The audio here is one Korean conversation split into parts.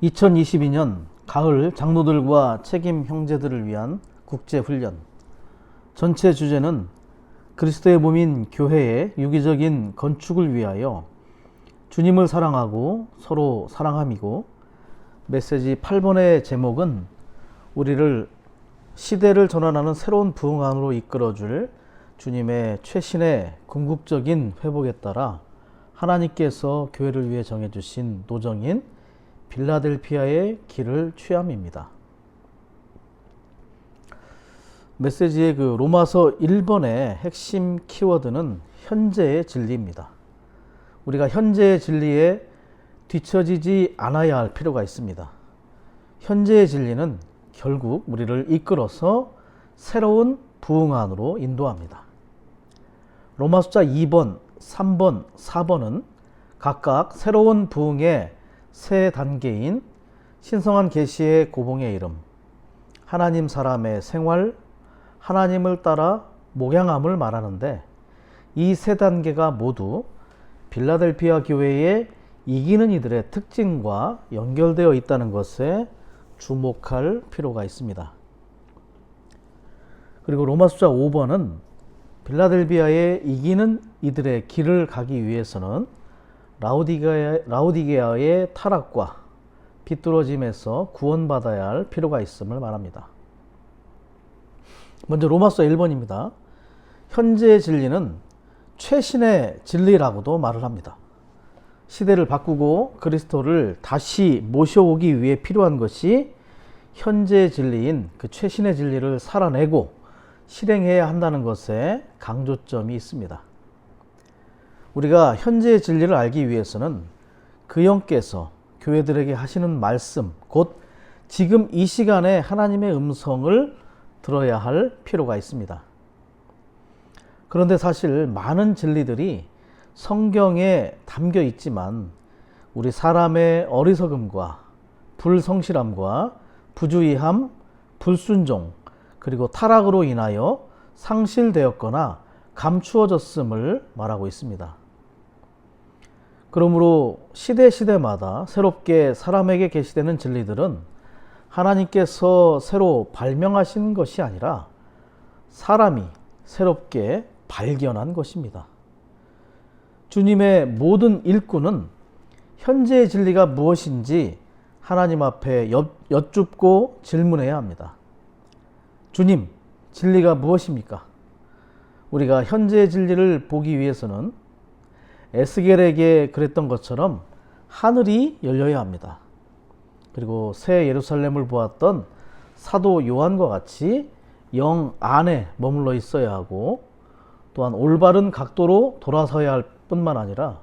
2022년 가을 장로들과 책임 형제들을 위한 국제훈련. 전체 주제는 그리스도의 몸인 교회의 유기적인 건축을 위하여 주님을 사랑하고 서로 사랑함이고, 메시지 8번의 제목은 우리를 시대를 전환하는 새로운 부흥 안으로 이끌어줄 주님의 최신의 궁극적인 회복에 따라 하나님께서 교회를 위해 정해주신 노정인 빌라델피아의 길을 취함입니다. 메시지의 로마서 1번의 핵심 키워드는 현재의 진리입니다. 우리가 현재의 진리에 뒤처지지 않아야 할 필요가 있습니다. 현재의 진리는 결국 우리를 이끌어서 새로운 부흥 안으로 인도합니다. 로마 숫자 2번, 3번, 4번은 각각 새로운 부흥의 세 단계인 신성한 계시의 고봉의 이름, 하나님 사람의 생활, 하나님을 따라 목양함을 말하는데, 이 세 단계가 모두 빌라델피아 교회의 이기는 이들의 특징과 연결되어 있다는 것에 주목할 필요가 있습니다. 그리고 로마 숫자 5번은 빌라델피아의 이기는 이들의 길을 가기 위해서는 라오디게아의 타락과 비뚤어짐에서 구원받아야 할 필요가 있음을 말합니다. 먼저 로마서 1번입니다. 현재의 진리는 최신의 진리라고도 말을 합니다. 시대를 바꾸고 그리스도를 다시 모셔오기 위해 필요한 것이 현재의 진리인 그 최신의 진리를 살아내고 실행해야 한다는 것에 강조점이 있습니다. 우리가 현재의 진리를 알기 위해서는 그 영께서 교회들에게 하시는 말씀, 곧 지금 이 시간에 하나님의 음성을 들어야 할 필요가 있습니다. 그런데 사실 많은 진리들이 성경에 담겨 있지만 우리 사람의 어리석음과 불성실함과 부주의함, 불순종, 그리고 타락으로 인하여 상실되었거나 감추어졌음을 말하고 있습니다. 그러므로 시대마다 새롭게 사람에게 계시되는 진리들은 하나님께서 새로 발명하신 것이 아니라 사람이 새롭게 발견한 것입니다. 주님의 모든 일꾼은 현재의 진리가 무엇인지 하나님 앞에 여쭙고 질문해야 합니다. 주님, 진리가 무엇입니까? 우리가 현재의 진리를 보기 위해서는 에스겔에게 그랬던 것처럼 하늘이 열려야 합니다. 그리고 새 예루살렘을 보았던 사도 요한과 같이 영 안에 머물러 있어야 하고, 또한 올바른 각도로 돌아서야 할 뿐만 아니라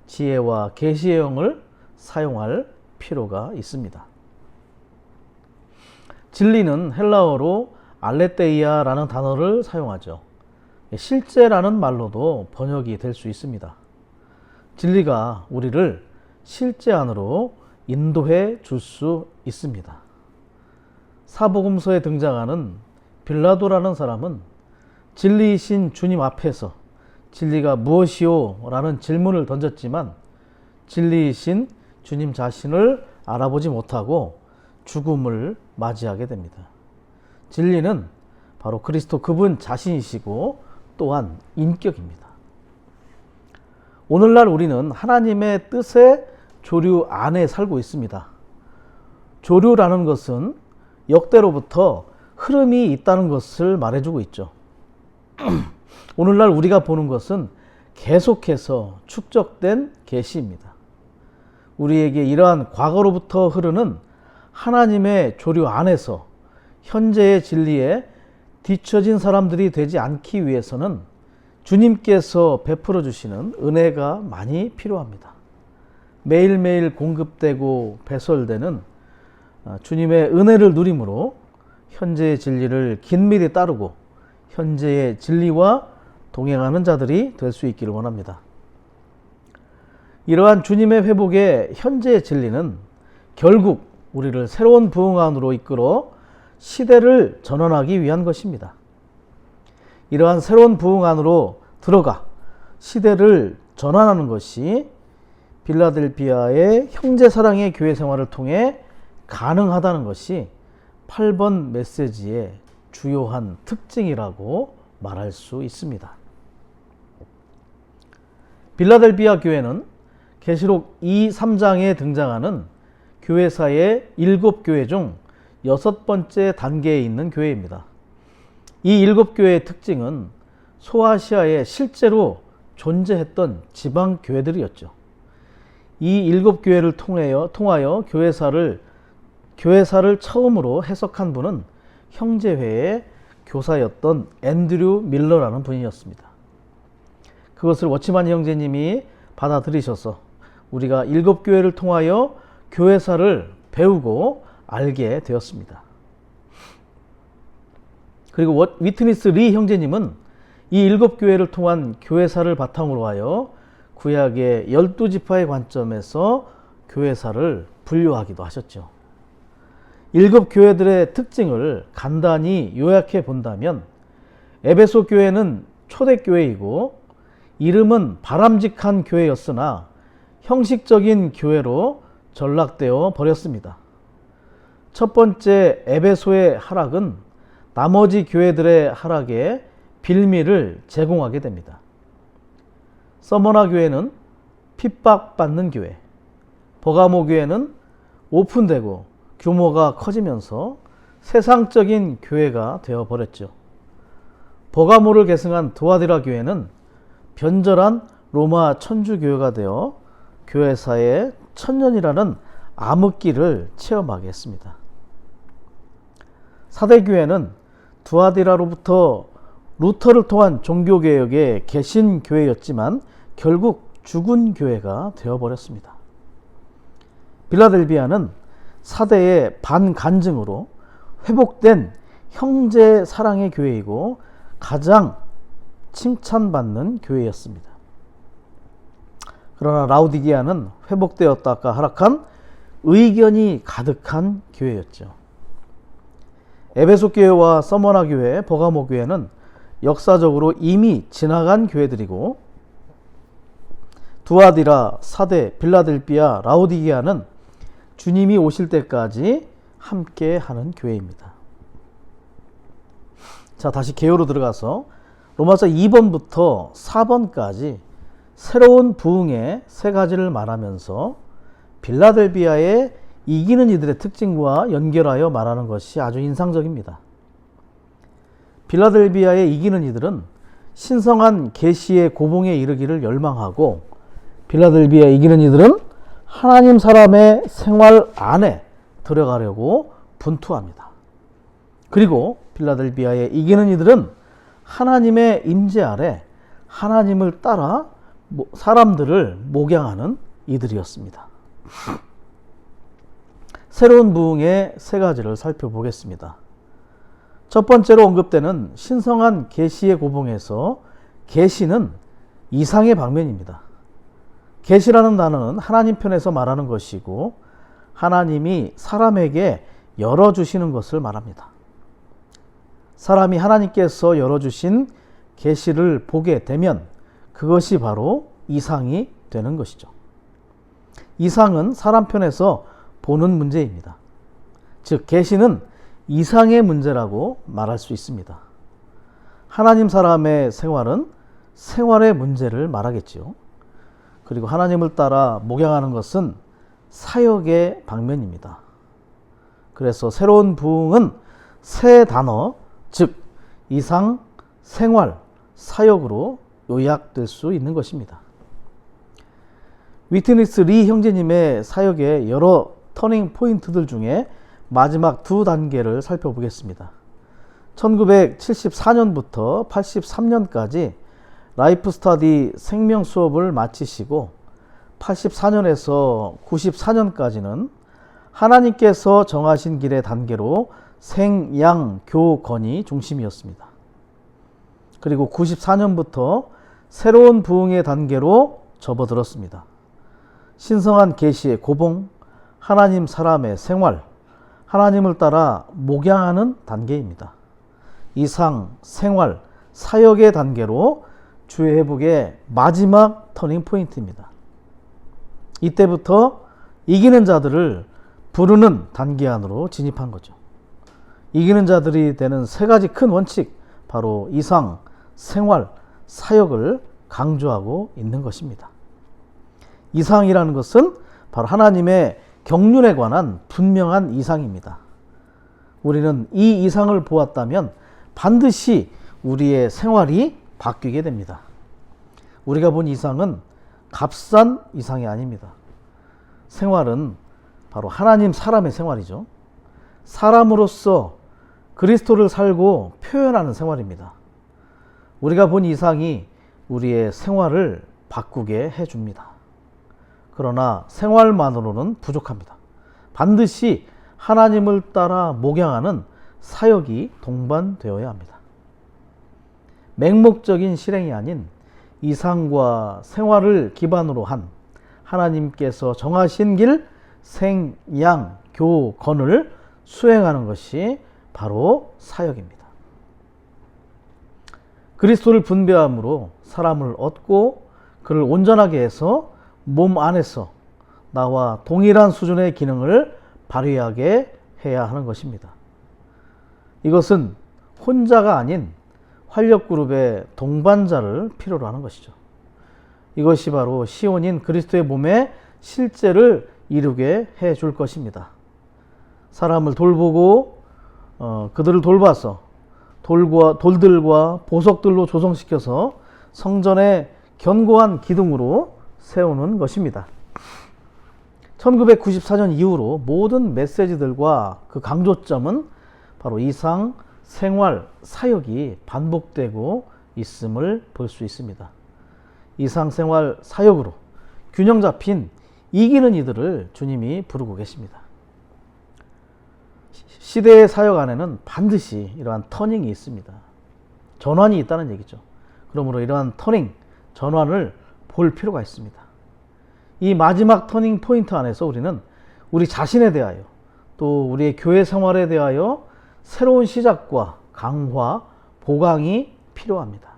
지혜와 계시의 영을 사용할 필요가 있습니다. 진리는 헬라어로 알레테이아라는 단어를 사용하죠. 실제라는 말로도 번역이 될 수 있습니다. 진리가 우리를 실제 안으로 인도해 줄 수 있습니다. 사복음서에 등장하는 빌라도라는 사람은 진리이신 주님 앞에서 진리가 무엇이요? 라는 질문을 던졌지만 진리이신 주님 자신을 알아보지 못하고 죽음을 맞이하게 됩니다. 진리는 바로 그리스도 그분 자신이시고 또한 인격입니다. 오늘날 우리는 하나님의 뜻의 조류 안에 살고 있습니다. 조류라는 것은 역대로부터 흐름이 있다는 것을 말해주고 있죠. 오늘날 우리가 보는 것은 계속해서 축적된 계시입니다. 우리에게 이러한 과거로부터 흐르는 하나님의 조류 안에서 현재의 진리에 뒤처진 사람들이 되지 않기 위해서는 주님께서 베풀어 주시는 은혜가 많이 필요합니다. 매일매일 공급되고 배설되는 주님의 은혜를 누림으로 현재의 진리를 긴밀히 따르고 현재의 진리와 동행하는 자들이 될 수 있기를 원합니다. 이러한 주님의 회복의 현재의 진리는 결국 우리를 새로운 부흥 안으로 이끌어 시대를 전환하기 위한 것입니다. 이러한 새로운 부흥 안으로 들어가 시대를 전환하는 것이 빌라델비아의 형제사랑의 교회 생활을 통해 가능하다는 것이 8번 메시지의 주요한 특징이라고 말할 수 있습니다. 빌라델비아 교회는 계시록 2, 3장에 등장하는 교회사의 7교회 중 6번째 단계에 있는 교회입니다. 이 7교회의 특징은 소아시아에 실제로 존재했던 지방 교회들이었죠. 이 7교회를 통하여 교회사를 처음으로 해석한 분은 형제회의 교사였던 앤드류 밀러라는 분이었습니다. 그것을 워치만 형제님이 받아들이셔서 우리가 7교회를 통하여 교회사를 배우고 알게 되었습니다. 그리고 위트니스 리 형제님은 이 7교회를 통한 교회사를 바탕으로 하여 구약의 12지파의 관점에서 교회사를 분류하기도 하셨죠. 7교회들의 특징을 간단히 요약해 본다면 에베소 교회는 초대교회이고 이름은 바람직한 교회였으나 형식적인 교회로 전락되어 버렸습니다. 첫 번째 에베소의 하락은 나머지 교회들의 하락에 빌미를 제공하게 됩니다. 서머나 교회는 핍박받는 교회, 버가모 교회는 오픈되고 규모가 커지면서 세상적인 교회가 되어버렸죠. 버가모를 계승한 두아디라 교회는 변절한 로마 천주교회가 되어 교회사의 천년이라는 암흑기를 체험하게 했습니다. 사대교회는 두아디라로부터 루터를 통한 종교개혁의 개신교회였지만 결국 죽은 교회가 되어버렸습니다. 빌라델비아는 사대의 반간증으로 회복된 형제 사랑의 교회이고 가장 칭찬받는 교회였습니다. 그러나 라우디게아는 회복되었다가 하락한 의견이 가득한 교회였죠. 에베소 교회와 서머나 교회, 버가모 교회는 역사적으로 이미 지나간 교회들이고 두아디라, 사대, 빌라델비아, 라우디게아는 주님이 오실 때까지 함께 하는 교회입니다. 자, 다시 개요로 들어가서 로마서 2번부터 4번까지 새로운 부흥의 세 가지를 말하면서 빌라델비아의 이기는 이들의 특징과 연결하여 말하는 것이 아주 인상적입니다. 빌라델비아의 이기는 이들은 신성한 계시의 고봉에 이르기를 열망하고 빌라델비아의 이기는 이들은 하나님 사람의 생활 안에 들어가려고 분투합니다. 그리고 빌라델비아의 이기는 이들은 하나님의 임재 아래 하나님을 따라 사람들을 목양하는 이들이었습니다. 새로운 부흥의 세 가지를 살펴보겠습니다. 첫 번째로 언급되는 신성한 계시의 고봉에서 계시는 이상의 방면입니다. 계시라는 단어는 하나님 편에서 말하는 것이고 하나님이 사람에게 열어주시는 것을 말합니다. 사람이 하나님께서 열어주신 계시를 보게 되면 그것이 바로 이상이 되는 것이죠. 이상은 사람 편에서 보는 문제입니다. 즉 계시는 이상의 문제라고 말할 수 있습니다. 하나님 사람의 생활은 생활의 문제를 말하겠지요. 그리고 하나님을 따라 목양하는 것은 사역의 방면입니다. 그래서 새로운 부흥은 세 단어, 즉 이상, 생활, 사역으로 요약될 수 있는 것입니다. 위트니스 리 형제님의 사역의 여러 터닝 포인트들 중에 마지막 두 단계를 살펴보겠습니다. 1974년부터 83년까지 라이프 스터디 생명 수업을 마치시고 84년에서 94년까지는 하나님께서 정하신 길의 단계로 생양교건이 중심이었습니다. 그리고 94년부터 새로운 부흥의 단계로 접어들었습니다. 신성한 계시의 고봉, 하나님 사람의 생활, 하나님을 따라 목양하는 단계입니다. 이상, 생활, 사역의 단계로 주의 회복의 마지막 터닝 포인트입니다. 이때부터 이기는 자들을 부르는 단계 안으로 진입한 거죠. 이기는 자들이 되는 세 가지 큰 원칙, 바로 이상, 생활, 사역을 강조하고 있는 것입니다. 이상이라는 것은 바로 하나님의 경륜에 관한 분명한 이상입니다. 우리는 이 이상을 보았다면 반드시 우리의 생활이 바뀌게 됩니다. 우리가 본 이상은 값싼 이상이 아닙니다. 생활은 바로 하나님 사람의 생활이죠. 사람으로서 그리스도를 살고 표현하는 생활입니다. 우리가 본 이상이 우리의 생활을 바꾸게 해줍니다. 그러나 생활만으로는 부족합니다. 반드시 하나님을 따라 목양하는 사역이 동반되어야 합니다. 맹목적인 실행이 아닌 이상과 생활을 기반으로 한 하나님께서 정하신 길 생양교건을 수행하는 것이 바로 사역입니다. 그리스도를 분배함으로 사람을 얻고 그를 온전하게 해서 몸 안에서 나와 동일한 수준의 기능을 발휘하게 해야 하는 것입니다. 이것은 혼자가 아닌 활력그룹의 동반자를 필요로 하는 것이죠. 이것이 바로 시온인 그리스도의 몸의 실제를 이루게 해줄 것입니다. 사람을 돌보고 그들을 돌봐서 돌들과 보석들로 조성시켜서 성전의 견고한 기둥으로 세우는 것입니다. 1994년 이후로 모든 메시지들과 그 강조점은 바로 이상, 생활, 사역이 반복되고 있음을 볼 수 있습니다. 이상, 생활, 사역으로 균형 잡힌 이기는 이들을 주님이 부르고 계십니다. 시대의 사역 안에는 반드시 이러한 터닝이 있습니다. 전환이 있다는 얘기죠. 그러므로 이러한 터닝, 전환을 볼 필요가 있습니다. 이 마지막 터닝 포인트 안에서 우리는 우리 자신에 대하여 또 우리의 교회 생활에 대하여 새로운 시작과 강화, 보강이 필요합니다.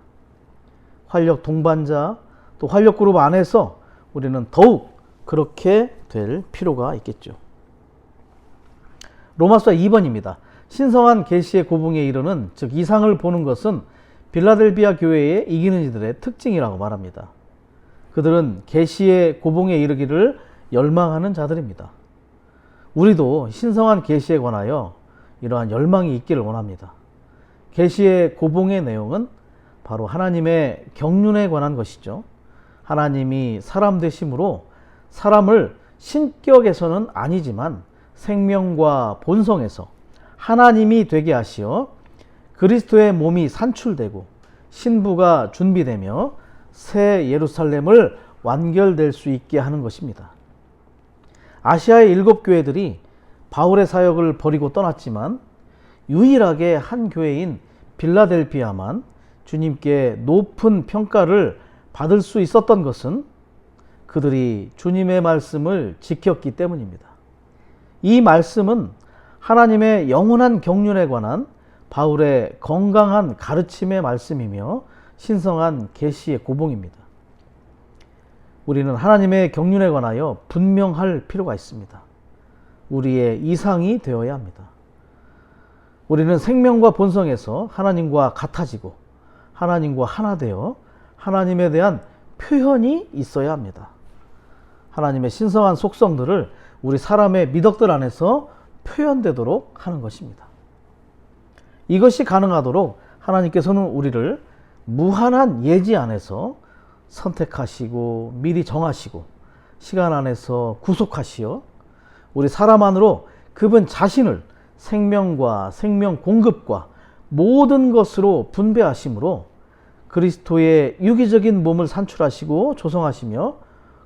활력 동반자 또 활력 그룹 안에서 우리는 더욱 그렇게 될 필요가 있겠죠. 로마서 2번입니다. 신성한 계시의 고봉에 이르는 즉 이상을 보는 것은 빌라델비아 교회의 이기는 이들의 특징이라고 말합니다. 그들은 계시의 고봉에 이르기를 열망하는 자들입니다. 우리도 신성한 계시에 관하여 이러한 열망이 있기를 원합니다. 계시의 고봉의 내용은 바로 하나님의 경륜에 관한 것이죠. 하나님이 사람 되심으로 사람을 신격에서는 아니지만 생명과 본성에서 하나님이 되게 하시어 그리스도의 몸이 산출되고 신부가 준비되며 새 예루살렘을 완결될 수 있게 하는 것입니다. 아시아의 7교회들이 바울의 사역을 버리고 떠났지만 유일하게 한 교회인 빌라델피아만 주님께 높은 평가를 받을 수 있었던 것은 그들이 주님의 말씀을 지켰기 때문입니다. 이 말씀은 하나님의 영원한 경륜에 관한 바울의 건강한 가르침의 말씀이며 신성한 계시의 고봉입니다. 우리는 하나님의 경륜에 관하여 분명할 필요가 있습니다. 우리의 이상이 되어야 합니다. 우리는 생명과 본성에서 하나님과 같아지고 하나님과 하나 되어 하나님에 대한 표현이 있어야 합니다. 하나님의 신성한 속성들을 우리 사람의 미덕들 안에서 표현되도록 하는 것입니다. 이것이 가능하도록 하나님께서는 우리를 무한한 예지 안에서 선택하시고 미리 정하시고 시간 안에서 구속하시어 우리 사람 안으로 그분 자신을 생명과 생명 공급과 모든 것으로 분배하심으로 그리스도의 유기적인 몸을 산출하시고 조성하시며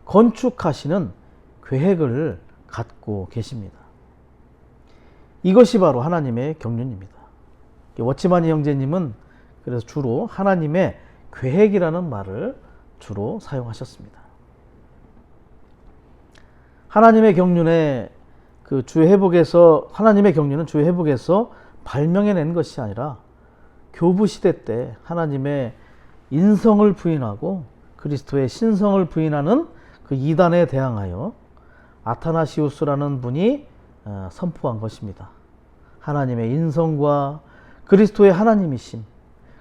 건축하시는 계획을 갖고 계십니다. 이것이 바로 하나님의 경륜입니다. 워치마니 형제님은 그래서 주로 하나님의 계획이라는 말을 주로 사용하셨습니다. 하나님의 경륜의 그 주의 회복에서 하나님의 경륜은 주의 회복에서 발명해낸 것이 아니라 교부 시대 때 하나님의 인성을 부인하고 그리스도의 신성을 부인하는 그 이단에 대항하여 아타나시우스라는 분이 선포한 것입니다. 하나님의 인성과 그리스도의 하나님이심,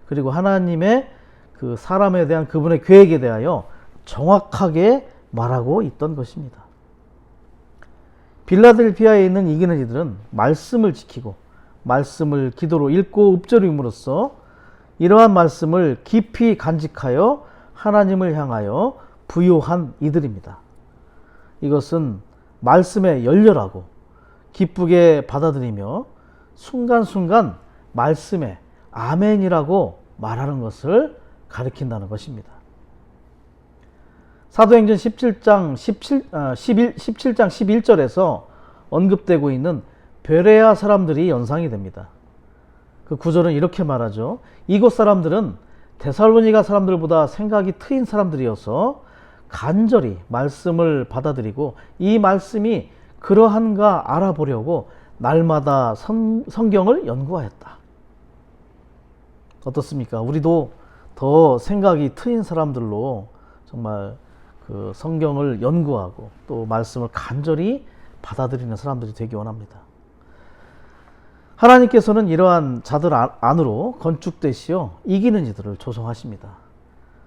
그리고 하나님의 그 사람에 대한 그분의 계획에 대하여 정확하게 말하고 있던 것입니다. 빌라델피아에 있는 이기는 이들은 말씀을 지키고 말씀을 기도로 읽고 읊조림으로써 이러한 말씀을 깊이 간직하여 하나님을 향하여 부요한 이들입니다. 이것은 말씀에 열렬하고 기쁘게 받아들이며 순간순간 말씀에 아멘이라고 말하는 것을 가리킨다는 것입니다. 사도행전 17장 11절에서 언급되고 있는 베레아 사람들이 연상이 됩니다. 그 구절은 이렇게 말하죠. 이곳 사람들은 데살로니가 사람들보다 생각이 트인 사람들이어서 간절히 말씀을 받아들이고 이 말씀이 그러한가 알아보려고 날마다 성경을 연구하였다. 어떻습니까? 우리도 더 생각이 트인 사람들로 정말 그 성경을 연구하고 또 말씀을 간절히 받아들이는 사람들이 되기 원합니다. 하나님께서는 이러한 자들 안으로 건축되시어 이기는 이들을 조성하십니다.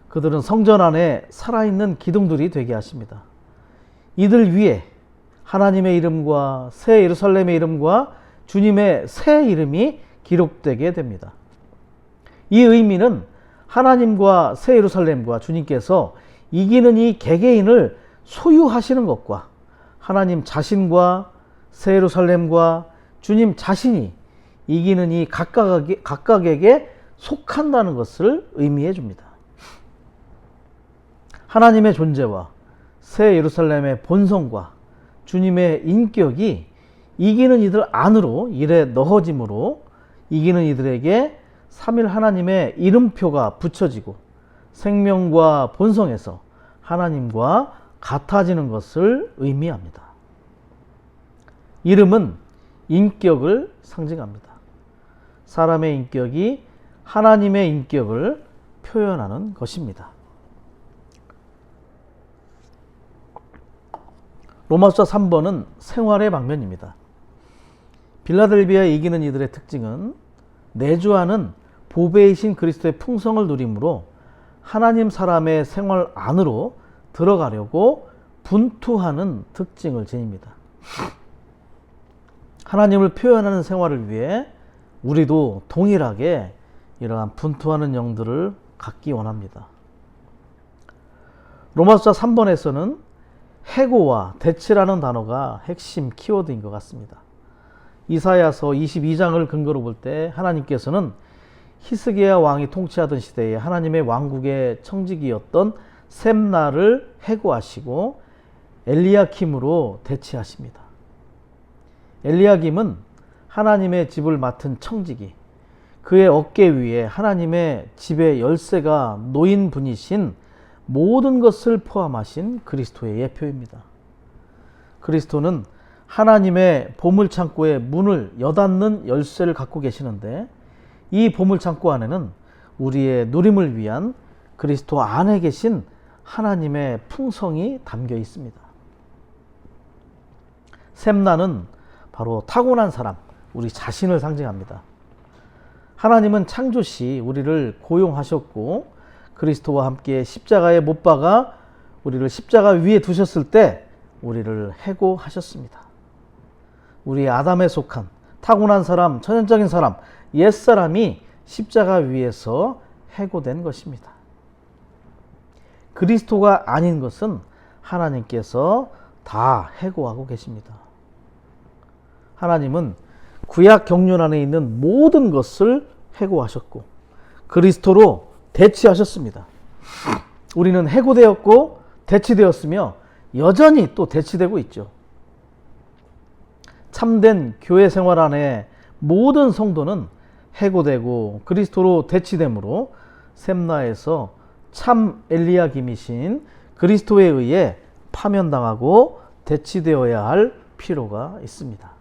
그들은 성전 안에 살아있는 기둥들이 되게 하십니다. 이들 위에 하나님의 이름과 새 예루살렘의 이름과 주님의 새 이름이 기록되게 됩니다. 이 의미는 하나님과 새 예루살렘과 주님께서 이기는 이 개개인을 소유하시는 것과 하나님 자신과 새 예루살렘과 주님 자신이 이기는 이 각각에게 속한다는 것을 의미해 줍니다. 하나님의 존재와 새 예루살렘의 본성과 주님의 인격이 이기는 이들 안으로 일에 넣어짐으로 이기는 이들에게 삼일 하나님의 이름표가 붙여지고 생명과 본성에서 하나님과 같아지는 것을 의미합니다. 이름은 인격을 상징합니다. 사람의 인격이 하나님의 인격을 표현하는 것입니다. 로마서 3번은 생활의 방면입니다. 빌라델비아에 이기는 이들의 특징은 내주하는 보배이신 그리스도의 풍성을 누림으로 하나님 사람의 생활 안으로 들어가려고 분투하는 특징을 지닙니다. 하나님을 표현하는 생활을 위해 우리도 동일하게 이러한 분투하는 영들을 갖기 원합니다. 로마서 3번에서는 해고와 대치라는 단어가 핵심 키워드인 것 같습니다. 이사야서 22장을 근거로 볼 때 하나님께서는 히스기야 왕이 통치하던 시대에 하나님의 왕국의 청지기였던 셈나를 해고하시고 엘리야킴으로 대치하십니다. 엘리야김은 하나님의 집을 맡은 청지기, 그의 어깨 위에 하나님의 집의 열쇠가 놓인 분이신 모든 것을 포함하신 그리스도의 예표입니다. 그리스도는 하나님의 보물창고의 문을 여닫는 열쇠를 갖고 계시는데 이 보물창고 안에는 우리의 누림을 위한 그리스도 안에 계신 하나님의 풍성이 담겨 있습니다. 셈나는 바로 타고난 사람, 우리 자신을 상징합니다. 하나님은 창조시 우리를 고용하셨고 그리스도와 함께 십자가에 못 박아 우리를 십자가 위에 두셨을 때 우리를 해고하셨습니다. 우리 아담에 속한 타고난 사람, 천연적인 사람, 옛사람이 십자가 위에서 해고된 것입니다. 그리스도가 아닌 것은 하나님께서 다 해고하고 계십니다. 하나님은 구약 경륜 안에 있는 모든 것을 해고하셨고 그리스도로 대치하셨습니다. 우리는 해고되었고 대치되었으며 여전히 또 대치되고 있죠. 참된 교회 생활 안에 모든 성도는 해고되고 그리스도로 대치되므로 셈나에서 참 엘리야김이신 그리스도에 의해 파면당하고 대치되어야 할 필요가 있습니다.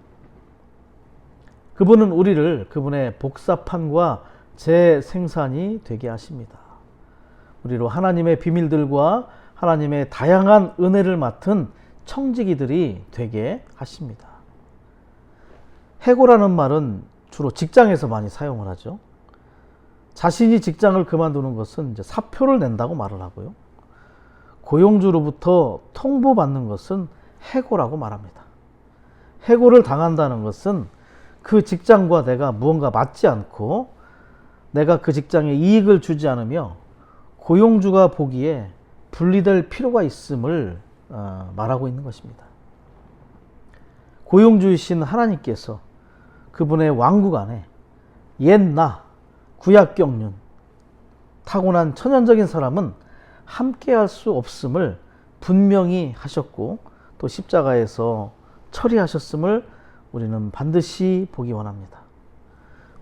그분은 우리를 그분의 복사판과 재생산이 되게 하십니다. 우리로 하나님의 비밀들과 하나님의 다양한 은혜를 맡은 청지기들이 되게 하십니다. 해고라는 말은 주로 직장에서 많이 사용을 하죠. 자신이 직장을 그만두는 것은 이제 사표를 낸다고 말을 하고요. 고용주로부터 통보받는 것은 해고라고 말합니다. 해고를 당한다는 것은 그 직장과 내가 무언가 맞지 않고 내가 그 직장에 이익을 주지 않으며 고용주가 보기에 분리될 필요가 있음을 말하고 있는 것입니다. 고용주이신 하나님께서 그분의 왕국 안에 옛나, 구약경륜, 타고난 천연적인 사람은 함께할 수 없음을 분명히 하셨고 또 십자가에서 처리하셨음을 우리는 반드시 보기 원합니다.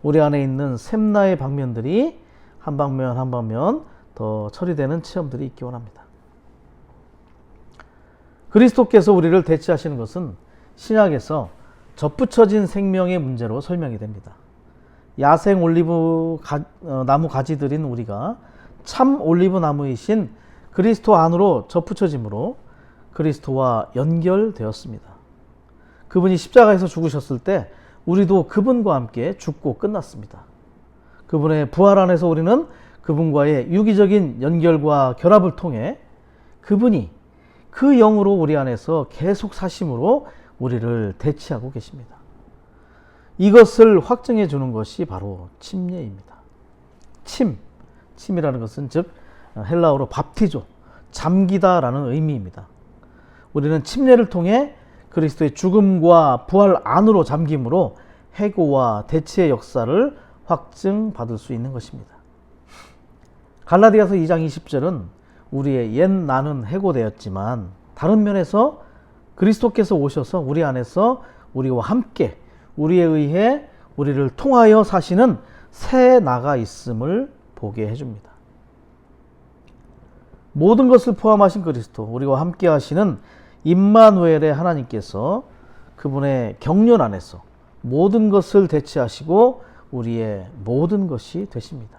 우리 안에 있는 샘나의 방면들이 한 방면 한 방면 더 처리되는 체험들이 있기 원합니다. 그리스도께서 우리를 대체하시는 것은 신약에서 접붙여진 생명의 문제로 설명이 됩니다. 야생 올리브 나무 가지들인 우리가 참 올리브 나무이신 그리스도 안으로 접붙여짐으로 그리스도와 연결되었습니다. 그분이 십자가에서 죽으셨을 때 우리도 그분과 함께 죽고 끝났습니다. 그분의 부활 안에서 우리는 그분과의 유기적인 연결과 결합을 통해 그분이 그 영으로 우리 안에서 계속 사심으로 우리를 대체하고 계십니다. 이것을 확증해 주는 것이 바로 침례입니다. 침이라는 것은 즉 헬라어로 밥티조, 잠기다라는 의미입니다. 우리는 침례를 통해 그리스도의 죽음과 부활 안으로 잠김으로 해고와 대체의 역사를 확증받을 수 있는 것입니다. 갈라디아서 2장 20절은 우리의 옛 나는 해고되었지만 다른 면에서 그리스도께서 오셔서 우리 안에서 우리와 함께 우리에 의해 우리를 통하여 사시는 새 나가 있음을 보게 해줍니다. 모든 것을 포함하신 그리스도, 우리와 함께 하시는 임마누엘의 하나님께서 그분의 경륜 안에서 모든 것을 대체하시고 우리의 모든 것이 되십니다.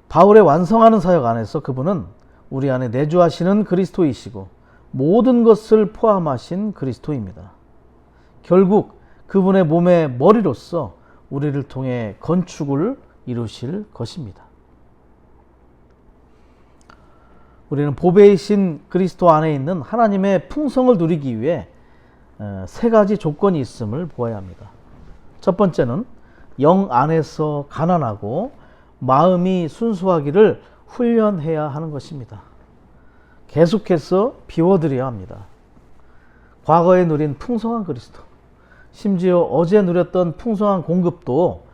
바울의 완성하는 사역 안에서 그분은 우리 안에 내주하시는 그리스도이시고 모든 것을 포함하신 그리스도입니다. 결국 그분의 몸의 머리로서 우리를 통해 건축을 이루실 것입니다. 우리는 보배이신 그리스도 안에 있는 하나님의 풍성을 누리기 위해 세 가지 조건이 있음을 보아야 합니다. 첫 번째는 영 안에서 가난하고 마음이 순수하기를 훈련해야 하는 것입니다. 계속해서 비워드려야 합니다. 과거에 누린 풍성한 그리스도, 심지어 어제 누렸던 풍성한 공급도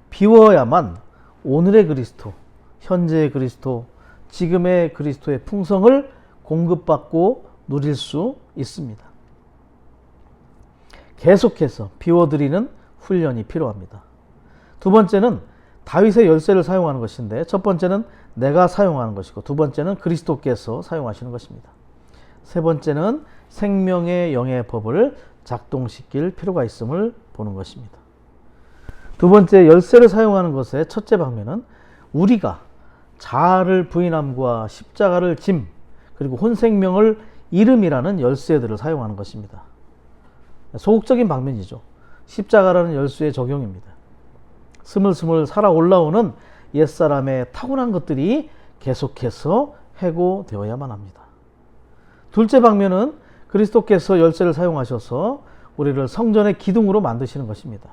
비워야만 오늘의 그리스도, 현재의 그리스도, 지금의 그리스도의 풍성을 공급받고 누릴 수 있습니다. 계속해서 비워드리는 훈련이 필요합니다. 두 번째는 다윗의 열쇠를 사용하는 것인데 첫 번째는 내가 사용하는 것이고 두 번째는 그리스도께서 사용하시는 것입니다. 세 번째는 생명의 영의 법을 작동시킬 필요가 있음을 보는 것입니다. 두 번째 열쇠를 사용하는 것의 첫째 방면은 우리가 자아를 부인함과 십자가를 짐 그리고 혼생명을 이름이라는 열쇠들을 사용하는 것입니다. 소극적인 방면이죠. 십자가라는 열쇠의 적용입니다. 스물스물 살아 올라오는 옛사람의 타고난 것들이 계속해서 해고되어야만 합니다. 둘째 방면은 그리스도께서 열쇠를 사용하셔서 우리를 성전의 기둥으로 만드시는 것입니다.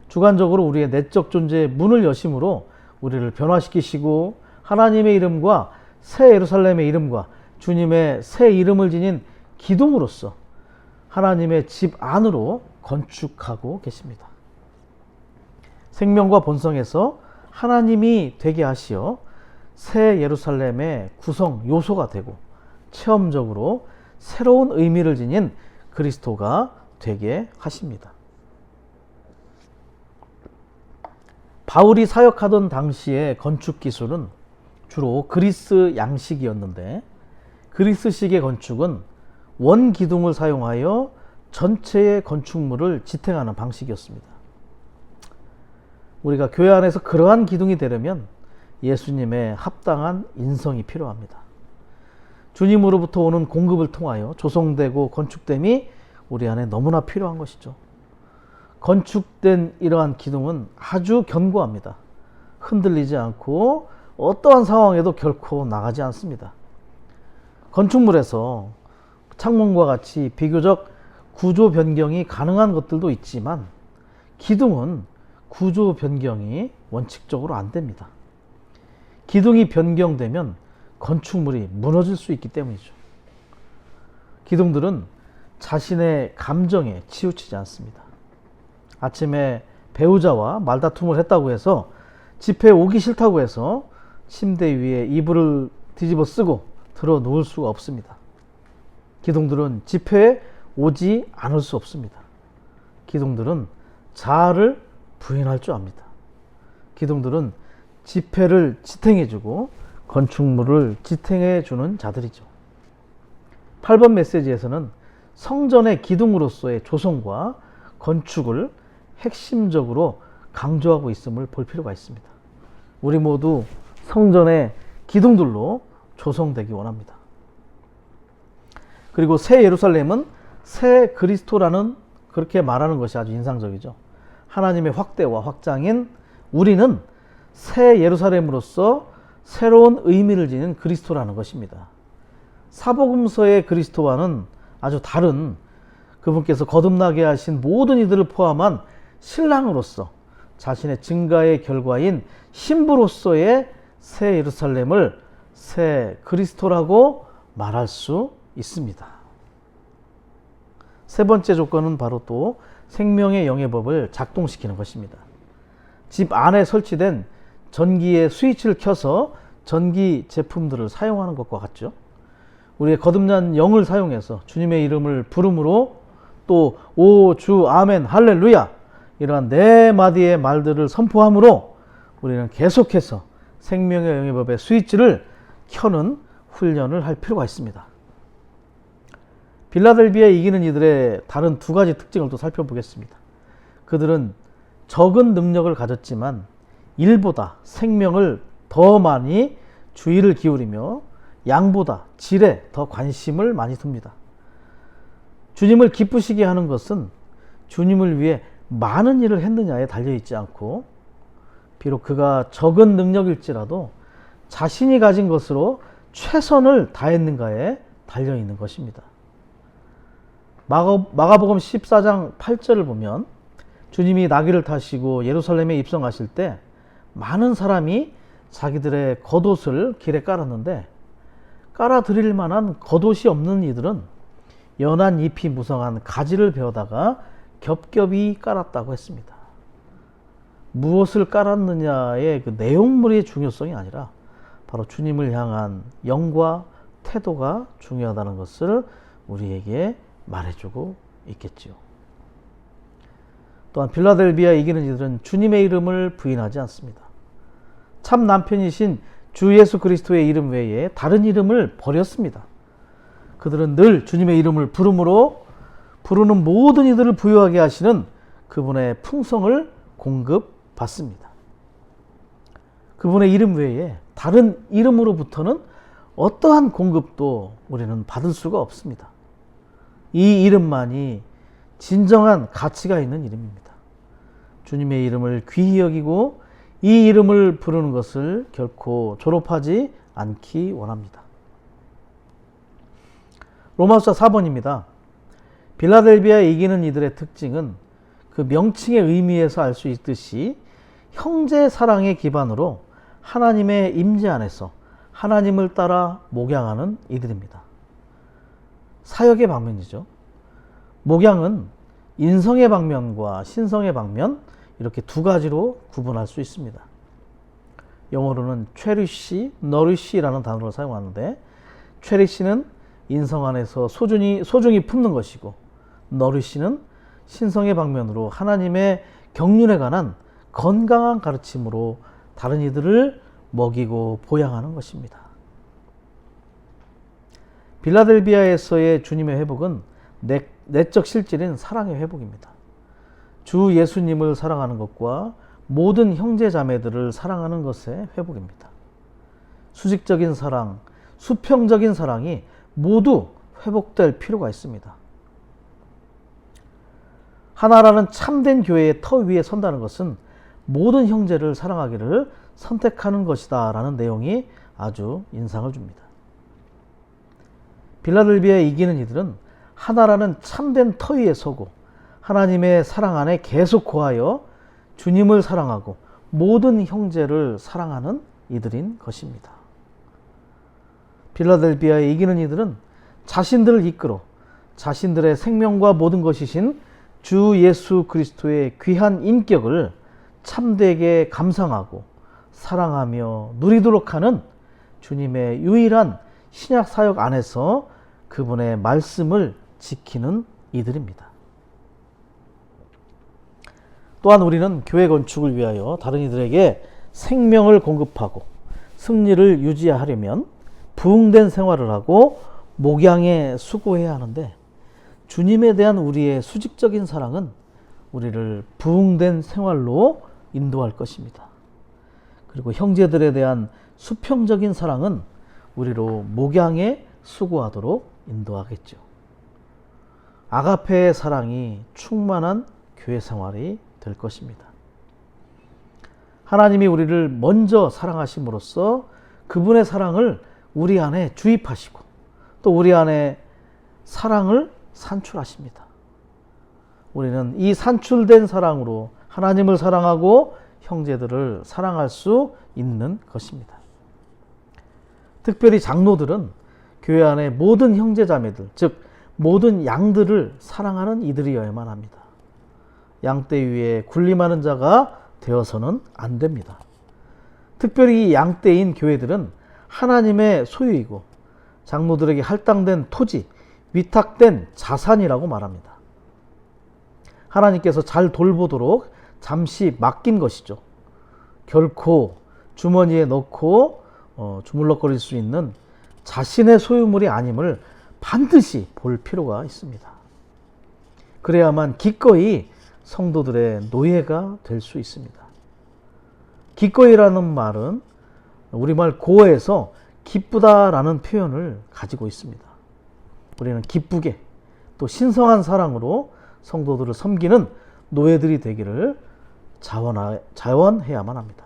주관적으로 우리의 내적 존재의 문을 여심으로 우리를 변화시키시고 하나님의 이름과 새 예루살렘의 이름과 주님의 새 이름을 지닌 기둥으로서 하나님의 집 안으로 건축하고 계십니다. 생명과 본성에서 하나님이 되게 하시어 새 예루살렘의 구성 요소가 되고 체험적으로 새로운 의미를 지닌 그리스도가 되게 하십니다. 바울이 사역하던 당시의 건축 기술은 주로 그리스 양식이었는데 그리스식의 건축은 원기둥을 사용하여 전체의 건축물을 지탱하는 방식이었습니다. 우리가 교회 안에서 그러한 기둥이 되려면 예수님의 합당한 인성이 필요합니다. 주님으로부터 오는 공급을 통하여 조성되고 건축됨이 우리 안에 너무나 필요한 것이죠. 건축된 이러한 기둥은 아주 견고합니다. 흔들리지 않고 어떠한 상황에도 결코 나가지 않습니다. 건축물에서 창문과 같이 비교적 구조 변경이 가능한 것들도 있지만 기둥은 구조 변경이 원칙적으로 안 됩니다. 기둥이 변경되면 건축물이 무너질 수 있기 때문이죠. 기둥들은 자신의 감정에 치우치지 않습니다. 아침에 배우자와 말다툼을 했다고 해서 집에 오기 싫다고 해서 침대 위에 이불을 뒤집어 쓰고 들어 누울 수가 없습니다. 기둥들은 집회에 오지 않을 수 없습니다. 기둥들은 자아를 부인할 줄 압니다. 기둥들은 집회를 지탱해주고 건축물을 지탱해주는 자들이죠. 8번 메시지에서는 성전의 기둥으로서의 조성과 건축을 핵심적으로 강조하고 있음을 볼 필요가 있습니다. 우리 모두 성전의 기둥들로 조성되기 원합니다. 그리고 새 예루살렘은 새 그리스도라는 그렇게 말하는 것이 아주 인상적이죠. 하나님의 확대와 확장인 우리는 새 예루살렘으로서 새로운 의미를 지닌 그리스도라는 것입니다. 사복음서의 그리스도와는 아주 다른 그분께서 거듭나게 하신 모든 이들을 포함한 신랑으로서 자신의 증가의 결과인 신부로서의 새 예루살렘을 새 그리스도라고 말할 수 있습니다. 세 번째 조건은 바로 또 생명의 영예법을 작동시키는 것입니다. 집 안에 설치된 전기의 스위치를 켜서 전기 제품들을 사용하는 것과 같죠. 우리의 거듭난 영을 사용해서 주님의 이름을 부름으로 또 오 주 아멘 할렐루야 이러한 네 마디의 말들을 선포함으로 우리는 계속해서 생명의 영예법의 스위치를 켜는 훈련을 할 필요가 있습니다. 빌라델비아에 이기는 이들의 다른 두 가지 특징을 또 살펴보겠습니다. 그들은 적은 능력을 가졌지만 일보다 생명을 더 많이 주의를 기울이며 양보다 질에 더 관심을 많이 둡니다. 주님을 기쁘시게 하는 것은 주님을 위해 많은 일을 했느냐에 달려있지 않고 비록 그가 적은 능력일지라도 자신이 가진 것으로 최선을 다했는가에 달려있는 것입니다. 마가복음 14장 8절을 보면 주님이 나귀를 타시고 예루살렘에 입성하실 때 많은 사람이 자기들의 겉옷을 길에 깔았는데 깔아드릴 만한 겉옷이 없는 이들은 연한 잎이 무성한 가지를 베어다가 겹겹이 깔았다고 했습니다. 무엇을 깔았느냐의 그 내용물의 중요성이 아니라 바로 주님을 향한 영과 태도가 중요하다는 것을 우리에게 말해주고 있겠지요. 또한 빌라델비아에 이기는 이들은 주님의 이름을 부인하지 않습니다. 참 남편이신 주 예수 그리스도의 이름 외에 다른 이름을 버렸습니다. 그들은 늘 주님의 이름을 부름으로 부르는 모든 이들을 부유하게 하시는 그분의 풍성을 공급받습니다. 그분의 이름 외에 다른 이름으로부터는 어떠한 공급도 우리는 받을 수가 없습니다. 이 이름만이 진정한 가치가 있는 이름입니다. 주님의 이름을 귀히 여기고 이 이름을 부르는 것을 결코 졸업하지 않기 원합니다. 로마서 4번입니다. 빌라델비아에 이기는 이들의 특징은 그 명칭의 의미에서 알 수 있듯이 형제 사랑의 기반으로 하나님의 임재 안에서 하나님을 따라 목양하는 이들입니다. 사역의 방면이죠. 목양은 인성의 방면과 신성의 방면 이렇게 두 가지로 구분할 수 있습니다. 영어로는 cherish, nourish라는 단어를 사용하는데 cherish는 인성 안에서 소중히 품는 것이고 nourish는 신성의 방면으로 하나님의 경륜에 관한 건강한 가르침으로 다른 이들을 먹이고 보양하는 것입니다. 빌라델비아에서의 주님의 회복은 내적 실질인 사랑의 회복입니다. 주 예수님을 사랑하는 것과 모든 형제 자매들을 사랑하는 것의 회복입니다. 수직적인 사랑, 수평적인 사랑이 모두 회복될 필요가 있습니다. 하나라는 참된 교회의 터 위에 선다는 것은 모든 형제를 사랑하기를 선택하는 것이다 라는 내용이 아주 인상을 줍니다. 빌라델비아에 이기는 이들은 하나라는 참된 터 위에 서고 하나님의 사랑 안에 계속 거하여 주님을 사랑하고 모든 형제를 사랑하는 이들인 것입니다. 빌라델비아에 이기는 이들은 자신들을 이끌어 자신들의 생명과 모든 것이신 주 예수 그리스도의 귀한 인격을 참되게 감상하고 사랑하며 누리도록 하는 주님의 유일한 신약 사역 안에서 그분의 말씀을 지키는 이들입니다. 또한 우리는 교회 건축을 위하여 다른 이들에게 생명을 공급하고 승리를 유지하려면 부흥된 생활을 하고 목양에 수고해야 하는데, 주님에 대한 우리의 수직적인 사랑은 우리를 부흥된 생활로 인도할 것입니다. 그리고 형제들에 대한 수평적인 사랑은 우리로 목양에 수고하도록 인도하겠죠. 아가페의 사랑이 충만한 교회 생활이 될 것입니다. 하나님이 우리를 먼저 사랑하심으로써 그분의 사랑을 우리 안에 주입하시고 또 우리 안에 사랑을 산출하십니다. 우리는 이 산출된 사랑으로 하나님을 사랑하고 형제들을 사랑할 수 있는 것입니다. 특별히 장로들은 교회 안의 모든 형제자매들, 즉 모든 양들을 사랑하는 이들이어야만 합니다. 양떼 위에 군림하는 자가 되어서는 안 됩니다. 특별히 이 양떼인 교회들은 하나님의 소유이고 장로들에게 할당된 토지, 위탁된 자산이라고 말합니다. 하나님께서 잘 돌보도록 잠시 맡긴 것이죠. 결코 주머니에 넣고 주물럭거릴 수 있는 자신의 소유물이 아님을 반드시 볼 필요가 있습니다. 그래야만 기꺼이 성도들의 노예가 될 수 있습니다. 기꺼이라는 말은 우리말 고어에서 기쁘다라는 표현을 가지고 있습니다. 우리는 기쁘게 또 신성한 사랑으로 성도들을 섬기는 노예들이 되기를 자원해야만 합니다.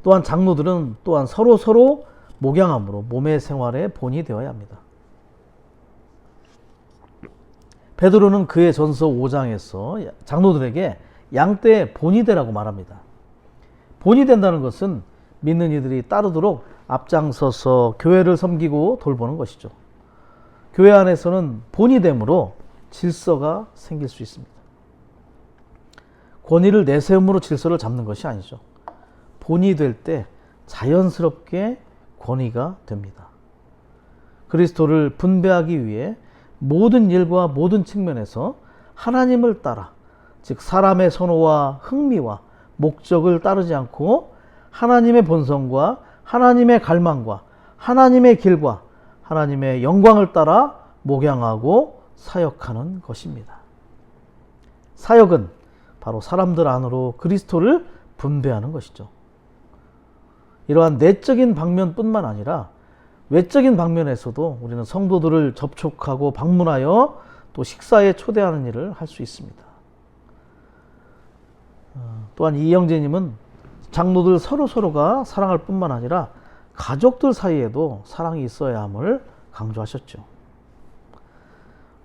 또한 장로들은 또한 서로 목양함으로 몸의 생활의 본이 되어야 합니다. 베드로는 그의 전서 5장에서 장로들에게 양떼의 본이 되라고 말합니다. 본이 된다는 것은 믿는 이들이 따르도록 앞장서서 교회를 섬기고 돌보는 것이죠. 교회 안에서는 본이 됨으로 질서가 생길 수 있습니다. 권위를 내세움으로 질서를 잡는 것이 아니죠. 본이 될 때 자연스럽게 권위가 됩니다. 그리스도를 분배하기 위해 모든 일과 모든 측면에서 하나님을 따라, 즉 사람의 선호와 흥미와 목적을 따르지 않고 하나님의 본성과 하나님의 갈망과 하나님의 길과 하나님의 영광을 따라 목양하고 사역하는 것입니다. 사역은 바로 사람들 안으로 그리스도를 분배하는 것이죠. 이러한 내적인 방면뿐만 아니라 외적인 방면에서도 우리는 성도들을 접촉하고 방문하여 또 식사에 초대하는 일을 할 수 있습니다. 또한 이 형제님은 장로들 서로가 사랑할 뿐만 아니라 가족들 사이에도 사랑이 있어야 함을 강조하셨죠.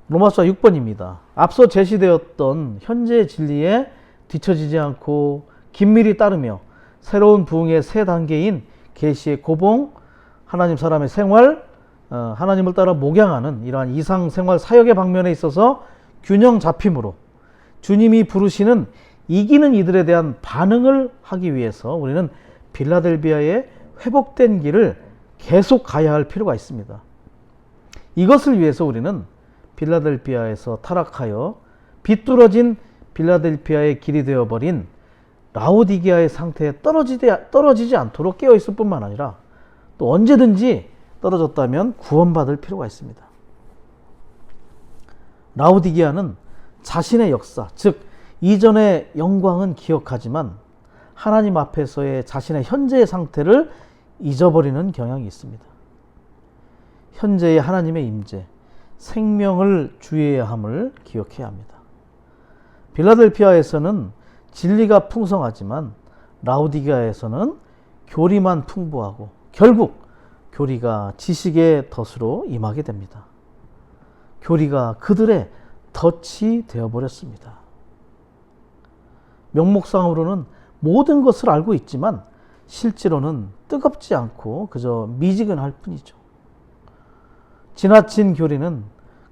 로마서 6번입니다. 앞서 제시되었던 현재의 진리에 뒤처지지 않고 긴밀히 따르며 새로운 부흥의 새 단계인 계시의 고봉, 하나님 사람의 생활, 하나님을 따라 목양하는 이러한 이상생활 사역의 방면에 있어서 균형 잡힘으로 주님이 부르시는 이기는 이들에 대한 반응을 하기 위해서 우리는 빌라델비아의 회복된 길을 계속 가야 할 필요가 있습니다. 이것을 위해서 우리는 빌라델비아에서 타락하여 비뚤어진 빌라델비아의 길이 되어버린 라오디게아의 상태에 떨어지지 않도록 깨어있을 뿐만 아니라 또 언제든지 떨어졌다면 구원받을 필요가 있습니다. 라오디게아는 자신의 역사, 즉 이전의 영광은 기억하지만 하나님 앞에서의 자신의 현재의 상태를 잊어버리는 경향이 있습니다. 현재의 하나님의 임재, 생명을 주의해야 함을 기억해야 합니다. 빌라델피아에서는 진리가 풍성하지만 라우디게아에서는 교리만 풍부하고 결국 교리가 지식의 덫으로 임하게 됩니다. 교리가 그들의 덫이 되어버렸습니다. 명목상으로는 모든 것을 알고 있지만 실제로는 뜨겁지 않고 그저 미지근할 뿐이죠. 지나친 교리는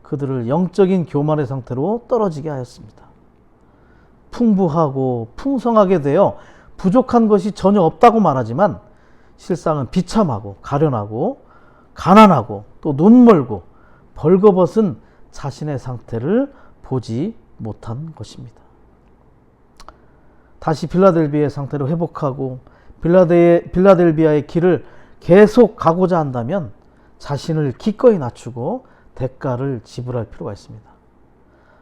그들을 영적인 교만의 상태로 떨어지게 하였습니다. 풍부하고 풍성하게 되어 부족한 것이 전혀 없다고 말하지만 실상은 비참하고 가련하고 가난하고 또 눈멀고 벌거벗은 자신의 상태를 보지 못한 것입니다. 다시 빌라델비아의 상태로 회복하고 빌라델비아의 길을 계속 가고자 한다면 자신을 기꺼이 낮추고 대가를 지불할 필요가 있습니다.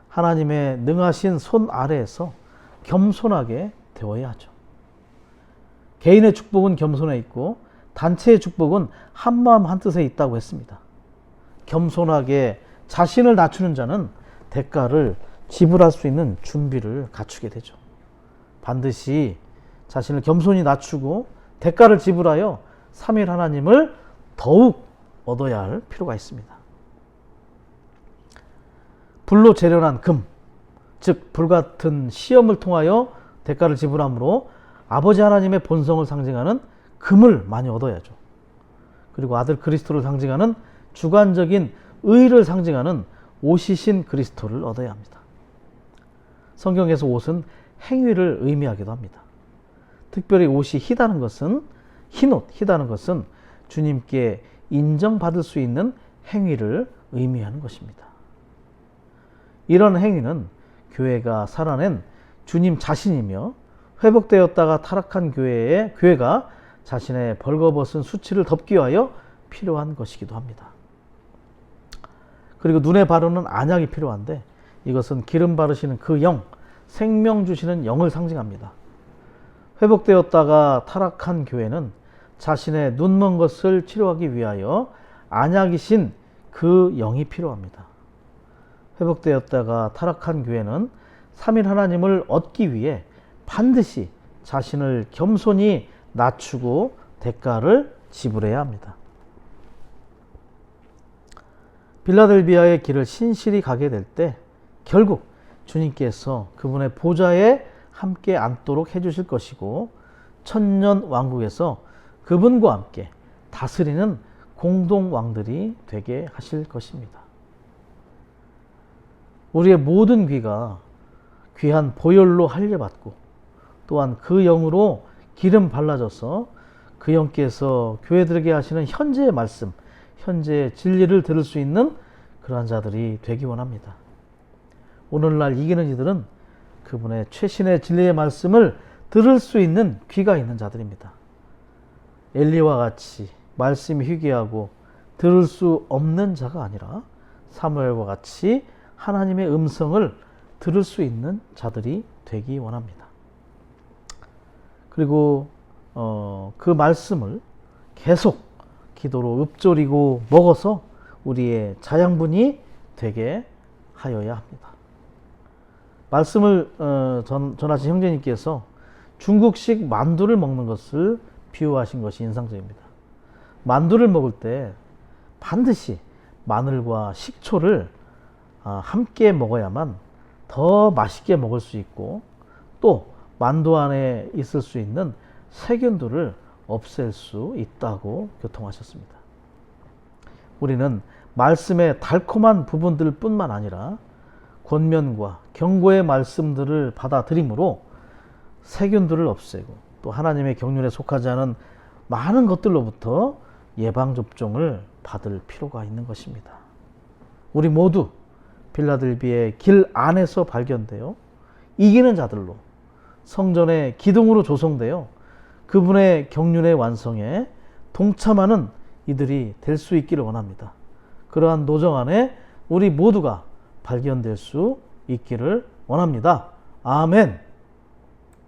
하나님의 능하신 손 아래에서 겸손하게 되어야 하죠. 개인의 축복은 겸손에 있고 단체의 축복은 한마음 한뜻에 있다고 했습니다. 겸손하게 자신을 낮추는 자는 대가를 지불할 수 있는 준비를 갖추게 되죠. 반드시 자신을 겸손히 낮추고 대가를 지불하여 삼위일 하나님을 더욱 얻어야 할 필요가 있습니다. 불로 재련한 금, 즉 불같은 시험을 통하여 대가를 지불함으로 아버지 하나님의 본성을 상징하는 금을 많이 얻어야죠. 그리고 아들 그리스도를 상징하는 주관적인 의를 상징하는 옷이신 그리스도를 얻어야 합니다. 성경에서 옷은 행위를 의미하기도 합니다. 특별히 옷이 희다는 것은 흰옷, 희다는 것은 주님께 인정받을 수 있는 행위를 의미하는 것입니다. 이런 행위는 교회가 살아낸 주님 자신이며 회복되었다가 타락한 교회가 자신의 벌거벗은 수치를 덮기 위하여 필요한 것이기도 합니다. 그리고 눈에 바르는 안약이 필요한데 이것은 기름 바르시는 그 영, 생명 주시는 영을 상징합니다. 회복되었다가 타락한 교회는 자신의 눈먼 것을 치료하기 위하여 안약이신 그 영이 필요합니다. 회복되었다가 타락한 교회는 삼위일 하나님을 얻기 위해 반드시 자신을 겸손히 낮추고 대가를 지불해야 합니다. 빌라델비아의 길을 신실히 가게 될 때 결국 주님께서 그분의 보좌에 함께 앉도록 해주실 것이고 천년 왕국에서 그분과 함께 다스리는 공동왕들이 되게 하실 것입니다. 우리의 모든 귀가 귀한 보혈로 할례받고 또한 그 영으로 기름 발라져서 그 영께서 교회들에게 하시는 현재의 말씀, 현재의 진리를 들을 수 있는 그러한 자들이 되기 원합니다. 오늘날 이기는 이들은 그분의 최신의 진리의 말씀을 들을 수 있는 귀가 있는 자들입니다. 엘리와 같이 말씀이 희귀하고 들을 수 없는 자가 아니라 사무엘과 같이 하나님의 음성을 들을 수 있는 자들이 되기 원합니다. 그리고 그 말씀을 계속 기도로 읊조리고 먹어서 우리의 자양분이 되게 하여야 합니다. 말씀을 전하신 형제님께서 중국식 만두를 먹는 것을 비유하신 것이 인상적입니다. 만두를 먹을 때 반드시 마늘과 식초를 함께 먹어야만 더 맛있게 먹을 수 있고 또 만두 안에 있을 수 있는 세균들을 없앨 수 있다고 교통하셨습니다. 우리는 말씀의 달콤한 부분들 뿐만 아니라 권면과 경고의 말씀들을 받아들이므로 세균들을 없애고 또 하나님의 경륜에 속하지 않은 많은 것들로부터 예방접종을 받을 필요가 있는 것입니다. 우리 모두 빌라델비아의 길 안에서 발견되어 이기는 자들로 성전의 기둥으로 조성되어 그분의 경륜의 완성에 동참하는 이들이 될 수 있기를 원합니다. 그러한 노정 안에 우리 모두가 발견될 수 있기를 원합니다. 아멘.